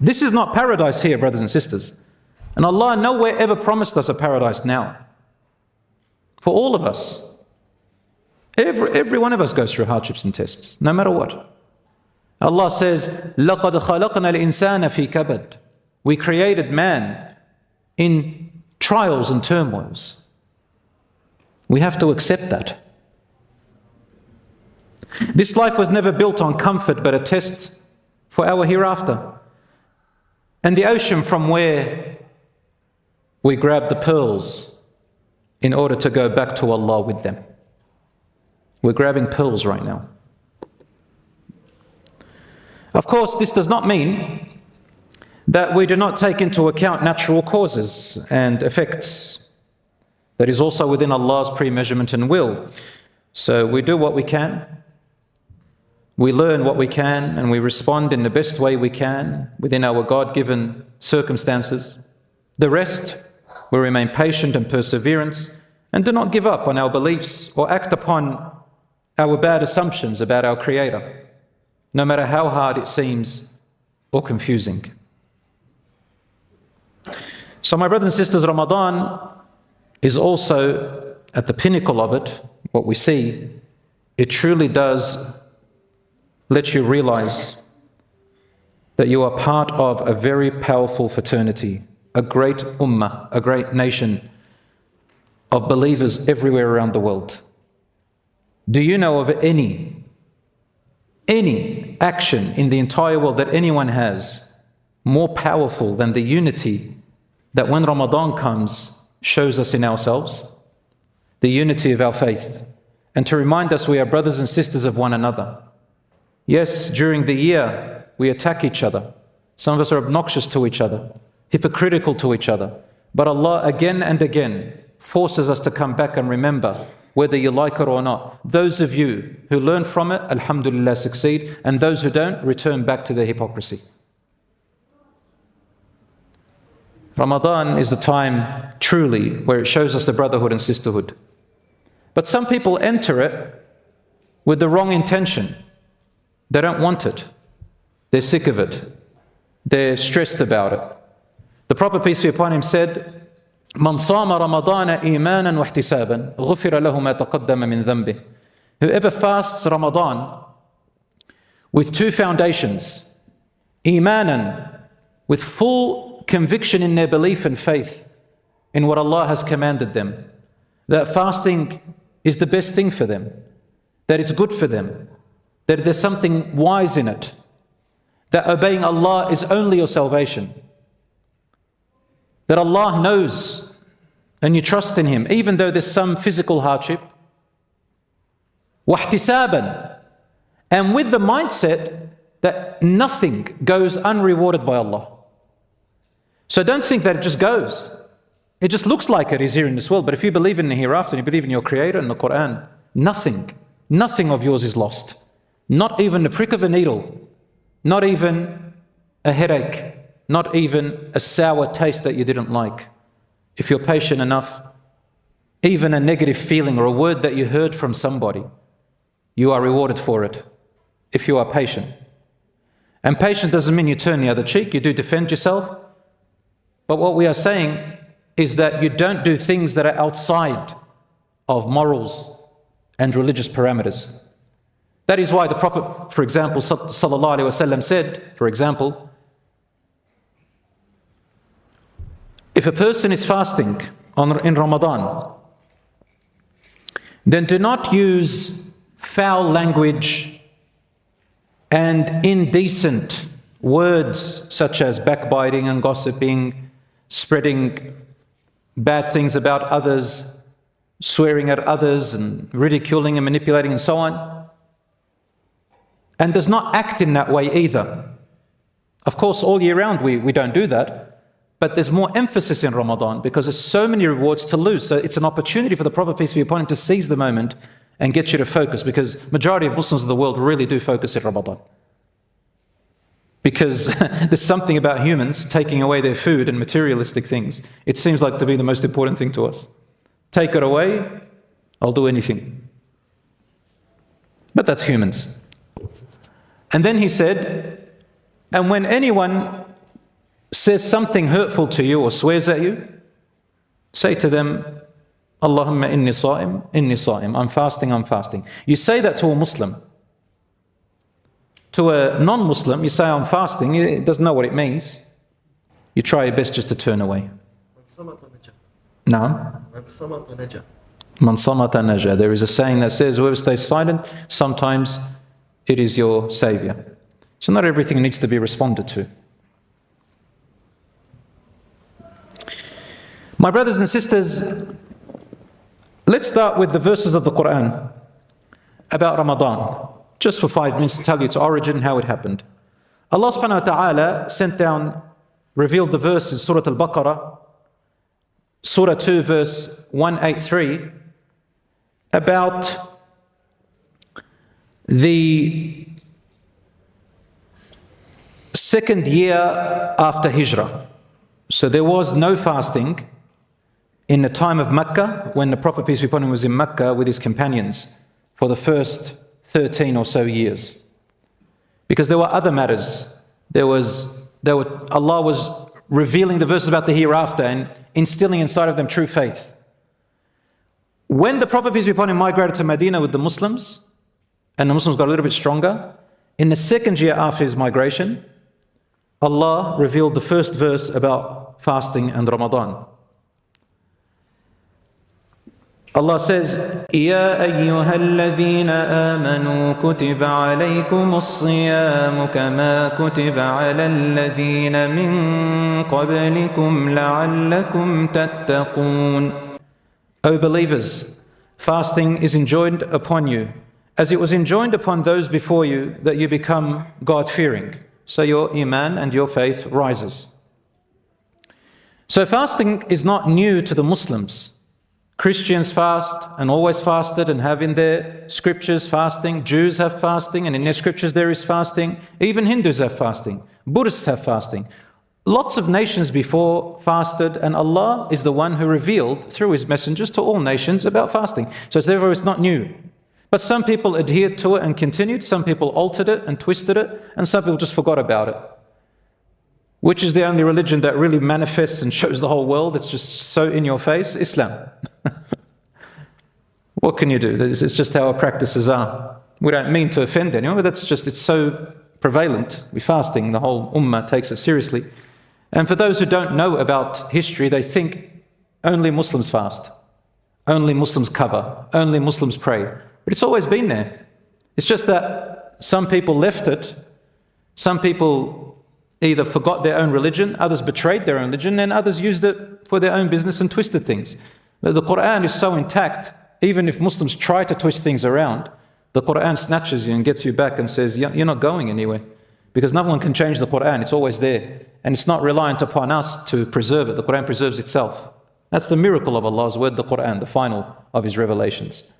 This is not paradise here, brothers and sisters. And Allah nowhere ever promised us a paradise now. For all of us. Every one of us goes through hardships and tests, no matter what. Allah says, لَقَدْ خَلَقْنَا الْإِنسَانَ فِي كَبَدٍ. We created man in trials and turmoils. We have to accept that. This life was never built on comfort, but a test for our hereafter. And the ocean from where we grab the pearls in order to go back to Allah with them. We're grabbing pearls right now. Of course, this does not mean that we do not take into account natural causes and effects. That is also within Allah's pre-measurement and will. So we do what we can. We learn what we can, and we respond in the best way we can within our God-given circumstances. The rest, we remain patient and perseverance, and do not give up on our beliefs or act upon our bad assumptions about our Creator, no matter how hard it seems or confusing. So my brothers and sisters, Ramadan is also at the pinnacle of it, what we see. It truly does let you realize that you are part of a very powerful fraternity, a great ummah, a great nation of believers everywhere around the world. Do you know of any action in the entire world that anyone has more powerful than the unity that when Ramadan comes shows us in ourselves? The unity of our faith, and to remind us we are brothers and sisters of one another. Yes, during the year we attack each other. Some of us are obnoxious to each other, hypocritical to each other. But Allah again and again forces us to come back and remember, whether you like it or not. Those of you who learn from it, alhamdulillah, succeed. And those who don't, return back to their hypocrisy. Ramadan is the time, truly, where it shows us the brotherhood and sisterhood. But some people enter it with the wrong intention. They don't want it. They're sick of it. They're stressed about it. The Prophet, peace be upon him, said, "Man sama Ramadana imanan wa ihtisaban, ghufira lahu ma taqaddama min dhanbih." Whoever fasts Ramadan with two foundations, imanan, with full conviction in their belief and faith in what Allah has commanded them, that fasting is the best thing for them, that it's good for them, that there's something wise in it, that obeying Allah is only your salvation, that Allah knows and you trust in Him, even though there's some physical hardship. وَاحْتِسَابًا, and with the mindset that nothing goes unrewarded by Allah. So don't think that it just goes. It just looks like it is here in this world, but if you believe in the hereafter, and you believe in your Creator and the Qur'an, nothing of yours is lost. Not even the prick of a needle, not even a headache, not even a sour taste that you didn't like. If you're patient enough, even a negative feeling or a word that you heard from somebody, you are rewarded for it, if you are patient. And patient doesn't mean you turn the other cheek, you do defend yourself. But what we are saying is that you don't do things that are outside of morals and religious parameters. That is why the Prophet, for example, sallallahu alaihi wasallam said, for example, if a person is fasting in Ramadan, then do not use foul language and indecent words such as backbiting and gossiping, spreading bad things about others, swearing at others and ridiculing and manipulating and so on. And does not act in that way either. Of course, all year round we don't do that, but there's more emphasis in Ramadan because there's so many rewards to lose. So it's an opportunity for the Prophet, peace be upon him, to seize the moment and get you to focus, because majority of Muslims of the world really do focus in Ramadan. Because there's something about humans taking away their food and materialistic things. It seems like to be the most important thing to us. Take it away, I'll do anything. But that's humans. And then he said, and when anyone says something hurtful to you or swears at you, say to them, Allahumma inni sa'im, I'm fasting, I'm fasting. You say that to a Muslim. To a non-Muslim, you say, I'm fasting, it doesn't know what it means. You try your best just to turn away. Naam? Man samata naja. There is a saying that says, whoever stays silent, sometimes it is your savior. So not everything needs to be responded to. My brothers and sisters, let's start with the verses of the Qur'an about Ramadan. Just for 5 minutes to tell you its origin, how it happened. Allah subhanahu wa ta'ala sent down, revealed the verses, Surah Al-Baqarah, Surah 2, verse 183, about the second year after Hijrah. So there was no fasting in the time of Mecca, when the Prophet, peace be upon him, was in Mecca with his companions for the first 13 or so years. Because there were other matters. Allah was revealing the verses about the hereafter and instilling inside of them true faith. When the Prophet, peace be upon him, migrated to Medina with the Muslims, and the Muslims got a little bit stronger, in the second year after his migration, Allah revealed the first verse about fasting and Ramadan. Allah says, يَا أَيُّهَا الَّذِينَ آمَنُوا كُتِبَ عَلَيْكُمُ الصِّيَامُ كَمَا كُتِبَ عَلَى الَّذِينَ مِن قَبْلِكُمْ لَعَلَّكُمْ تَتَّقُونَ. O believers, fasting is enjoined upon you, as it was enjoined upon those before you, that you become God-fearing. So your iman and your faith rises. So fasting is not new to the Muslims. Christians fast and always fasted and have in their scriptures fasting. Jews have fasting and in their scriptures there is fasting. Even Hindus have fasting. Buddhists have fasting. Lots of nations before fasted, and Allah is the one who revealed through His messengers to all nations about fasting. So therefore it's not new. But some people adhered to it and continued. Some people altered it and twisted it. And some people just forgot about it. Which is the only religion that really manifests and shows the whole world? It's just so in your face. Islam. What can you do? It's just how our practices are. We don't mean to offend anyone, but it's so prevalent. We're fasting, the whole ummah takes it seriously. And for those who don't know about history, they think only Muslims fast, only Muslims cover, only Muslims pray. But it's always been there. It's just that some people left it, some people either forgot their own religion, others betrayed their own religion, and others used it for their own business and twisted things. But the Qur'an is so intact, even if Muslims try to twist things around, the Qur'an snatches you and gets you back and says, you're not going anywhere. Because no one can change the Qur'an, it's always there. And it's not reliant upon us to preserve it, the Qur'an preserves itself. That's the miracle of Allah's word, the Qur'an, the final of His revelations.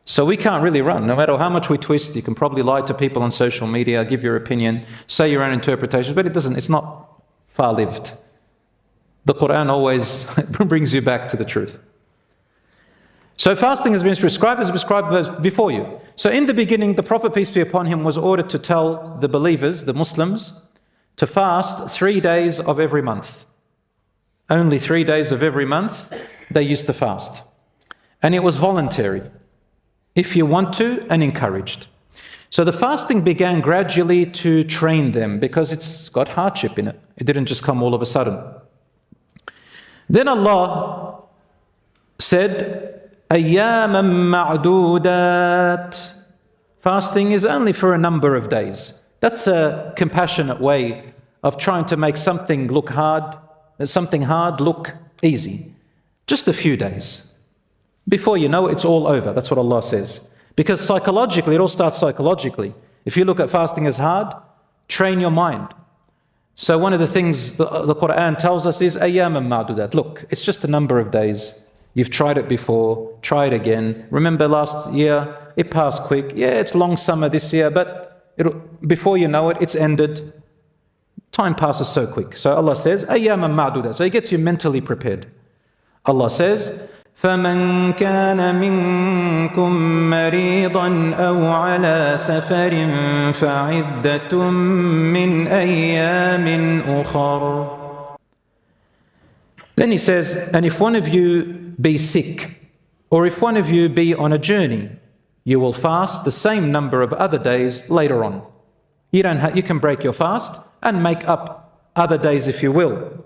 So we can't really run. No matter how much we twist, you can probably lie to people on social media, give your opinion, say your own interpretation, but it's not far-lived. The Qur'an always brings you back to the truth. So fasting has been prescribed as prescribed before you. So in the beginning, the Prophet, peace be upon him, was ordered to tell the believers, the Muslims, to fast 3 days of every month. Only 3 days of every month they used to fast. And it was voluntary, if you want to, and encouraged. So the fasting began gradually to train them, because it's got hardship in it. It didn't just come all of a sudden. Then Allah said, أَيَّامًا مَعْدُودَاتٍ. Fasting is only for a number of days. That's a compassionate way of trying to make something hard look easy. Just a few days. Before you know it, it's all over. That's what Allah says. Because psychologically, it all starts psychologically. If you look at fasting as hard, train your mind. So one of the things the Qur'an tells us is أَيَّامًا مَعْدُودَاتٍ. Look, it's just a number of days. You've tried it before, try it again. Remember last year, it passed quick. Yeah, it's long summer this year, but before you know it, it's ended. Time passes so quick. So Allah says, أَيَّامًا مَعْدُودَاتٍ. So He gets you mentally prepared. Allah says, فَمَنْ كَانَ مِنْكُمْ مَرِيضًا أَوْ عَلَى سَفَرٍ فَعِدَّةٌ مِّنْ أَيَّامٍ أُخَرٍ. Then he says, and if one of you be sick, or if one of you be on a journey, you will fast the same number of other days later on. You can break your fast and make up other days if you will.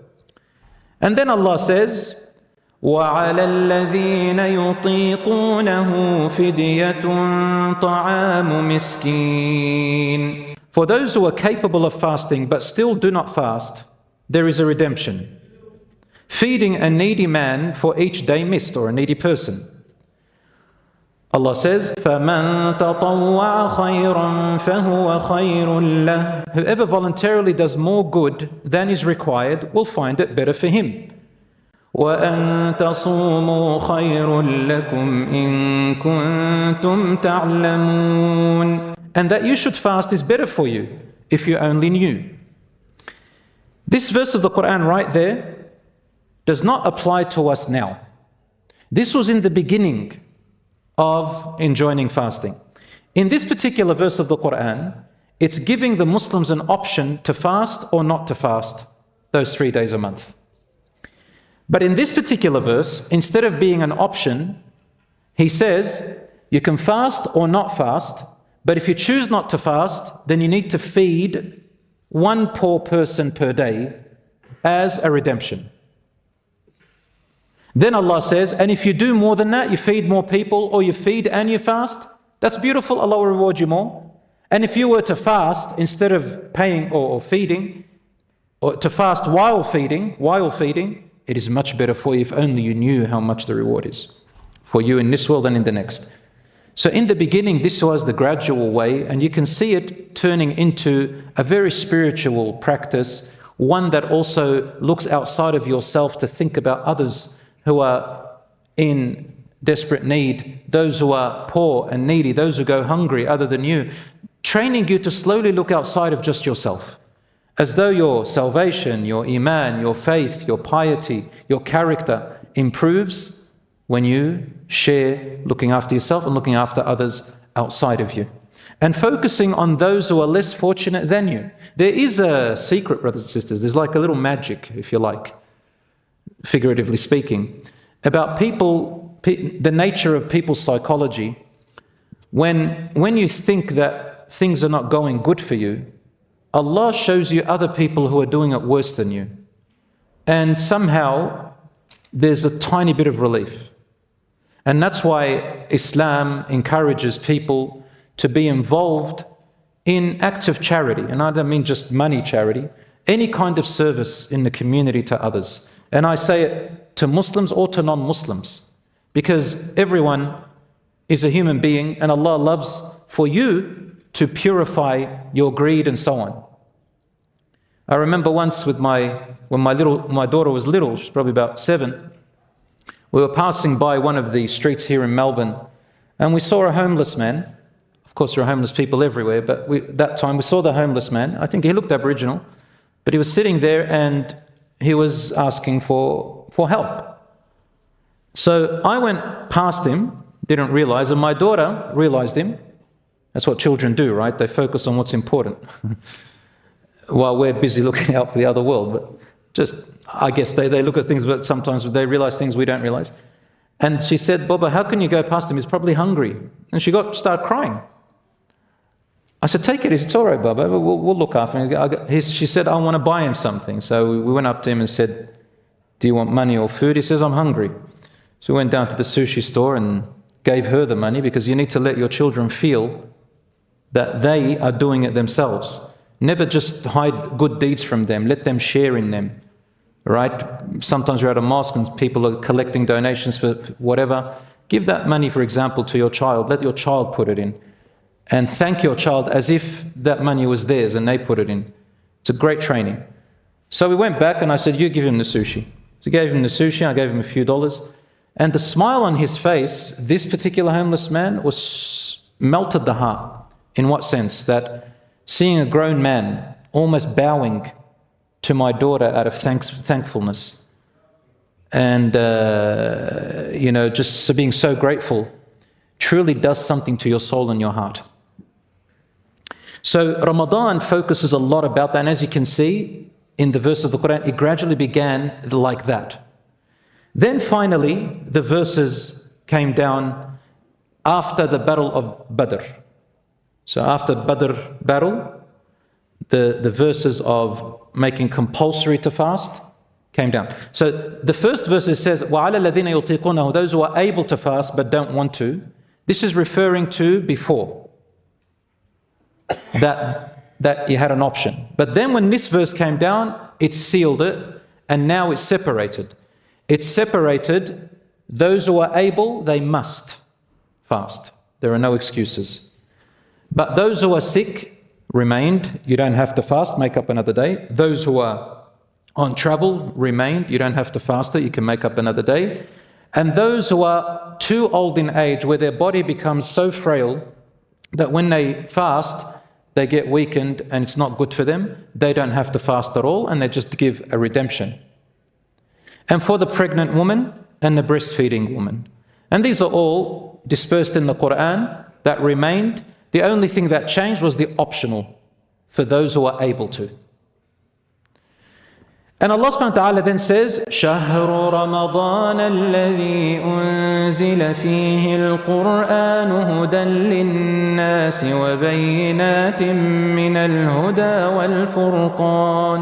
And then Allah says, وَعَلَى الَّذِينَ يُطِيقُونَهُ فِدْيَةٌ طَعَامُ مِسْكِينٍ. For those who are capable of fasting but still do not fast, there is a redemption. Feeding a needy man for each day missed, or a needy person. Allah says, فَمَنْ تَطَوَّعَ خَيْرًا فَهُوَ خَيْرٌ لَهُ. Whoever voluntarily does more good than is required will find it better for him. وَأَن تَصُومُوا خَيْرٌ لَكُمْ إِن كُنتُمْ تَعْلَمُونَ. And that you should fast is better for you if you only knew. This verse of the Qur'an right there does not apply to us now. This was in the beginning of enjoining fasting. In this particular verse of the Qur'an, it's giving the Muslims an option to fast or not to fast those 3 days a month. But in this particular verse, instead of being an option, he says, you can fast or not fast, but if you choose not to fast, then you need to feed one poor person per day as a redemption. Then Allah says, and if you do more than that, you feed more people, or you feed and you fast, that's beautiful, Allah will reward you more. And if you were to fast instead of paying or feeding, or to fast while feeding, it is much better for you if only you knew how much the reward is for you in this world and in the next. So in the beginning, this was the gradual way, and you can see it turning into a very spiritual practice, one that also looks outside of yourself to think about others who are in desperate need, those who are poor and needy, those who go hungry other than you, training you to slowly look outside of just yourself, as though your salvation, your iman, your faith, your piety, your character improves when you share looking after yourself and looking after others outside of you, and focusing on those who are less fortunate than you. There is a secret, brothers and sisters, there's like a little magic, if you like, figuratively speaking, about people, the nature of people's psychology. When you think that things are not going good for you, Allah shows you other people who are doing it worse than you. And somehow there's a tiny bit of relief. And that's why Islam encourages people to be involved in acts of charity. And I don't mean just money charity, any kind of service in the community to others. And I say it to Muslims or to non-Muslims, because everyone is a human being and Allah loves for you to purify your greed and so on. I remember once when my daughter was little, she's probably about 7, we were passing by one of the streets here in Melbourne, and we saw a homeless man. Of course, there are homeless people everywhere, but that time we saw the homeless man. I think he looked Aboriginal, but he was sitting there and he was asking for help. So I went past him, didn't realize, and my daughter realized him. That's what children do, right? They focus on what's important while we're busy looking out for the other world. But just, I guess they look at things, but sometimes they realize things we don't realize. And she said, Baba, how can you go past him? He's probably hungry. And she started crying. I said, take it easy. It's all right, Baba. We'll look after him. She said, I want to buy him something. So we went up to him and said, do you want money or food? He says, I'm hungry. So we went down to the sushi store and gave her the money, because you need to let your children feel that they are doing it themselves. Never just hide good deeds from them. Let them share in them, right? Sometimes you're at a mosque and people are collecting donations for whatever. Give that money, for example, to your child. Let your child put it in. And thank your child as if that money was theirs and they put it in. It's a great training. So we went back and I said, you give him the sushi. So I gave him the sushi, I gave him a few dollars. And the smile on his face, this particular homeless man, melted the heart. In what sense? That seeing a grown man almost bowing to my daughter out of thankfulness. and just being so grateful truly does something to your soul and your heart. So Ramadan focuses a lot about that, and as you can see in the verse of the Qur'an, it gradually began like that. Then finally, the verses came down after the battle of Badr. So after Badr battle, the verses of making compulsory to fast came down. So the first verse says, وَعَلَى الَّذِينَ يُطِيقُونَهُ, those who are able to fast but don't want to. This is referring to before, that you had an option. But then when this verse came down, it sealed it, and now it's separated. It's separated those who are able, they must fast. There are no excuses. But those who are sick remained, you don't have to fast, make up another day. Those who are on travel remained, you don't have to fast it, you can make up another day. And those who are too old in age, where their body becomes so frail that when they fast, they get weakened and it's not good for them, they don't have to fast at all, and they just give a redemption. And for the pregnant woman and the breastfeeding woman. And these are all dispersed in the Qur'an that remained. The only thing that changed was the optional for those who are able to. And Allah subhanahu wa ta'ala then says, شَهْرُ رَمَضَانَ الَّذِي أُنزِلَ فِيهِ الْقُرْآنُ هُدًى لِلنَّاسِ وَبَيِّنَاتٍ مِّنَ الْهُدَى وَالْفُرْقَانِ.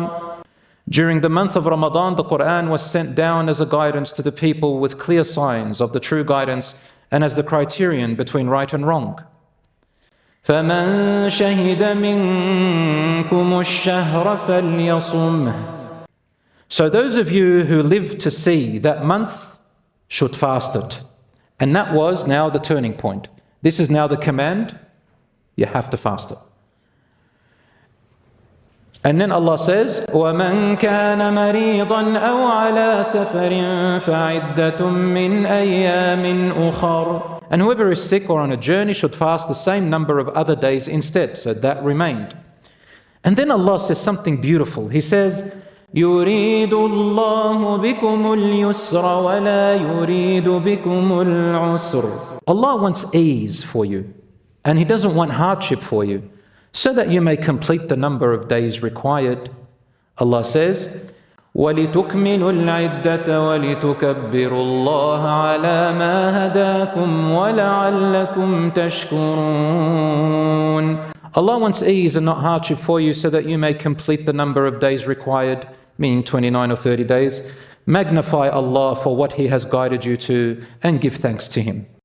During the month of Ramadan, the Qur'an was sent down as a guidance to the people with clear signs of the true guidance and as the criterion between right and wrong. فَمَنْ شَهِدَ مِنْكُمُ الشَّهْرَ فَلْيَصُمْهُ. So those of you who live to see that month should fast it. And that was now the turning point. This is now the command. You have to fast it. And then Allah says, وَمَنْ كَانَ مَرِيضًا أَوْ عَلَى سَفَرٍ فَعِدَّةٌ مِّنْ أَيَّامٍ أُخَرٍ. And whoever is sick or on a journey should fast the same number of other days instead. So that remained. And then Allah says something beautiful. He says, يُرِيدُ اللَّهُ بِكُمُ الْيُسْرَ وَلَا يُرِيدُ بِكُمُ الْعُسْرَ. Allah wants ease for you, and He doesn't want hardship for you, so that you may complete the number of days required. Allah says, وَلِتُكْمِلُوا الْعِدَّةَ وَلِتُكَبِّرُوا اللَّهَ عَلَى مَا هَدَاكُمْ وَلَعَلَّكُمْ تَشْكُرُونَ. Allah wants ease and not hardship for you, so that you may complete the number of days required, meaning 29 or 30 days. Magnify Allah for what He has guided you to, and give thanks to Him.